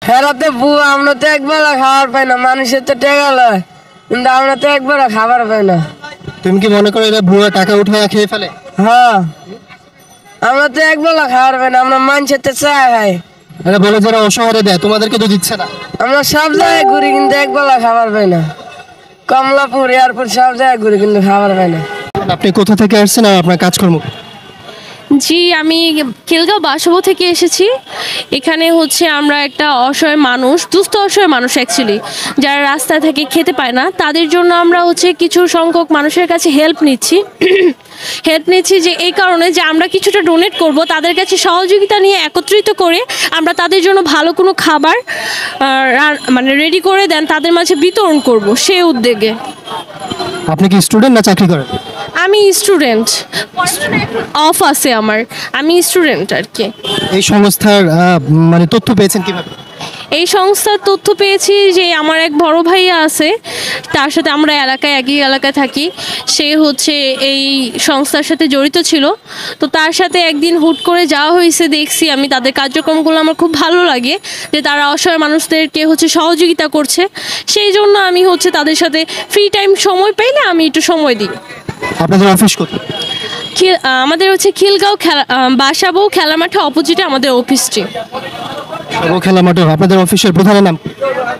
হেরাতে বুয়া আমরা তো একবেলা খাবার পাই না, মানুষের তো টেকা লয়, কিন্তু আমরা তো একবেলা খাবার পাই না। তুমি কি মনে করো এরা ভুয়া টাকা উঠে খেয়ে ফেলে? হ্যাঁ, আমরা তো একবেলা খাবার পাই না, আমরা মানুষের তো চা খাই। এরা বলে যারা অসহায় দেয় তোমাদেরকে তো দিচ্ছে না। আমরা সব জায়গায় ঘুরি কিন্তু একবেলা খাবার পাই না। কমলাপুর, এয়ারপোর্ট সব জায়গায় ঘুরি কিন্তু খাবার পাই না। আপনি কোথা থেকে আসছেন আর আপনার কাজকর্ম? জি, আমি খিলগাঁও বাসাবো থেকে এসেছি। এখানে হচ্ছে আমরা একটা অসহায় মানুষ, দুস্থ অসহায় মানুষ অ্যাকচুয়ালি, যারা রাস্তায় থেকে খেতে পায় না, তাদের জন্য আমরা হচ্ছে কিছু সংখ্যক মানুষের কাছে হেল্প নিচ্ছি। যে এই কারণে যে আমরা কিছুটা ডোনেট করব, তাদের কাছে সহযোগিতা নিয়ে একত্রিত করে আমরা তাদের জন্য ভালো কোনো খাবার মানে রেডি করে দেন তাদের মাঝে বিতরণ করব সেই উদ্যোগে। আপনি কি স্টুডেন্ট না চাকরি করেন? আমি স্টুডেন্ট, অফ আছে আমার, আমি স্টুডেন্ট আর কি। এই সংস্থার মানে তথ্য পেয়েছেন কিভাবে? এই সংস্থার তথ্য পেয়েছি যে আমার এক বড় ভাইয়া আছে, তার সাথে আমরা একই এলাকায় থাকি। সে হচ্ছে এই সংস্থার সাথে জড়িত ছিল, তো তার সাথে একদিন হুট করে যাওয়া হয়েছে, দেখছি আমি তাদের কার্যক্রমগুলো আমার খুব ভালো লাগে, যে তারা অসহায় মানুষদেরকে হচ্ছে সহযোগিতা করছে। সেই জন্য আমি হচ্ছে তাদের সাথে ফ্রি টাইম সময় পাইলে আমি একটু সময় দিই। আপনাদের অফিস কোথায়? আমাদের হচ্ছে খিলগাঁও বাসাবো খেলা মাঠে অপোজিটে আমাদের অফিসটি। খেলা মাঠে। আপনাদের অফিসের প্রধানের নাম?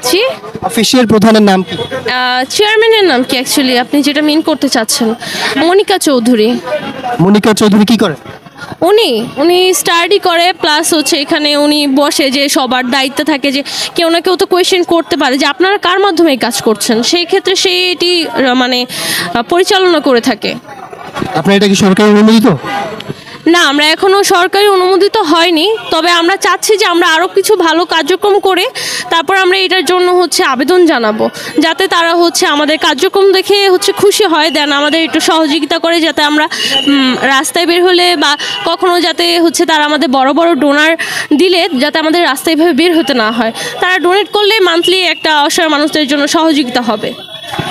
জি, অফিসের প্রধানের নাম কি? চেয়ারম্যানের নাম কি অ্যাকচুয়ালি আপনি যেটা মিন করতে চাচ্ছেন? মনিকা চৌধুরী। মনিকা চৌধুরী কি করে? উনি স্টাডি করে, প্লাস হচ্ছে এখানে উনি বসে, যে সবার দায়িত্ব থাকে যে কেউ না কেউ তো কোয়েশ্চেন করতে পারে যে আপনারা কার মাধ্যমে এই কাজ করছেন, সেই ক্ষেত্রে সে এটি মানে পরিচালনা করে থাকে। আপনার এটা কি সরকারি অনুমোদিত? না, আমরা এখনও সরকারি অনুমোদিত হয়নি, তবে আমরা চাচ্ছি যে আমরা আরও কিছু ভালো কার্যক্রম করে তারপর আমরা এটার জন্য হচ্ছে আবেদন জানাবো, যাতে তারা হচ্ছে আমাদের কার্যক্রম দেখে হচ্ছে খুশি হয়, দেন আমাদের একটু সহযোগিতা করে, যাতে আমরা রাস্তায় বের হলে বা কখনো যাতে হচ্ছে তারা আমাদের বড় বড় ডোনার দিলে যাতে আমাদের রাস্তায় এভাবে বের হতে না হয়। তারা ডোনেট করলে মান্থলি একটা অসহায় মানুষদের জন্য সহযোগিতা হবে।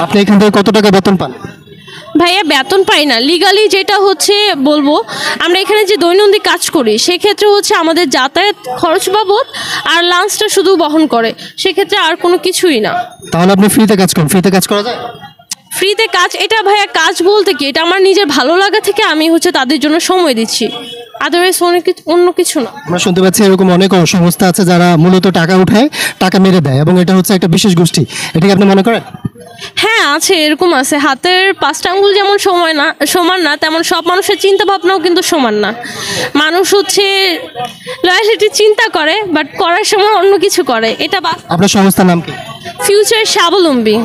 আপনি এখান থেকে কত টাকা বেতন পান? ভাইয়া বেতন পাই না, লিগালি যেটা হচ্ছে বলবো, আমরা এখানে যে দৈনন্দিন কাজ করি সেক্ষেত্রে হচ্ছে আমাদের যাতায়াত খরচ বাবদ আর লাঞ্চটা শুধু বহন করে, সেক্ষেত্রে আর কোনো কিছুই না। তাহলে আপনি ফ্রিতে কাজ করেন? ফ্রিতে কাজ করা যায়? ফ্রিতে কাজ, এটা ভাইয়া কাজ বলতে কি, এটা আমার নিজের ভালো লাগা থেকে আমি হচ্ছে তাদের জন্য সময় দিচ্ছি, আদারওয়াইজ অন্য কিছু না। আমরা শুনতে পাচ্ছি এরকম অনেক সংস্থা আছে যারা মূলত টাকা উঠায়, টাকা মেরে দেয়, এবং এটা হচ্ছে একটা বিশেষ গোষ্ঠী। এটা কি আপনি মনে করেন? হ্যাঁ, আছে, এরকম আছে। হাতের 5টা আঙ্গুল যেমন সমান না, তেমন সব মানুষের চিন্তা ভাবনাও কিন্তু সমান না। মানুষ হচ্ছে লয়ালিটি চিন্তা করে, বাট করার সময় অন্য কিছু করে। এটা আপনার সংস্থার নাম কি? ফিউচার স্বাবলম্বী।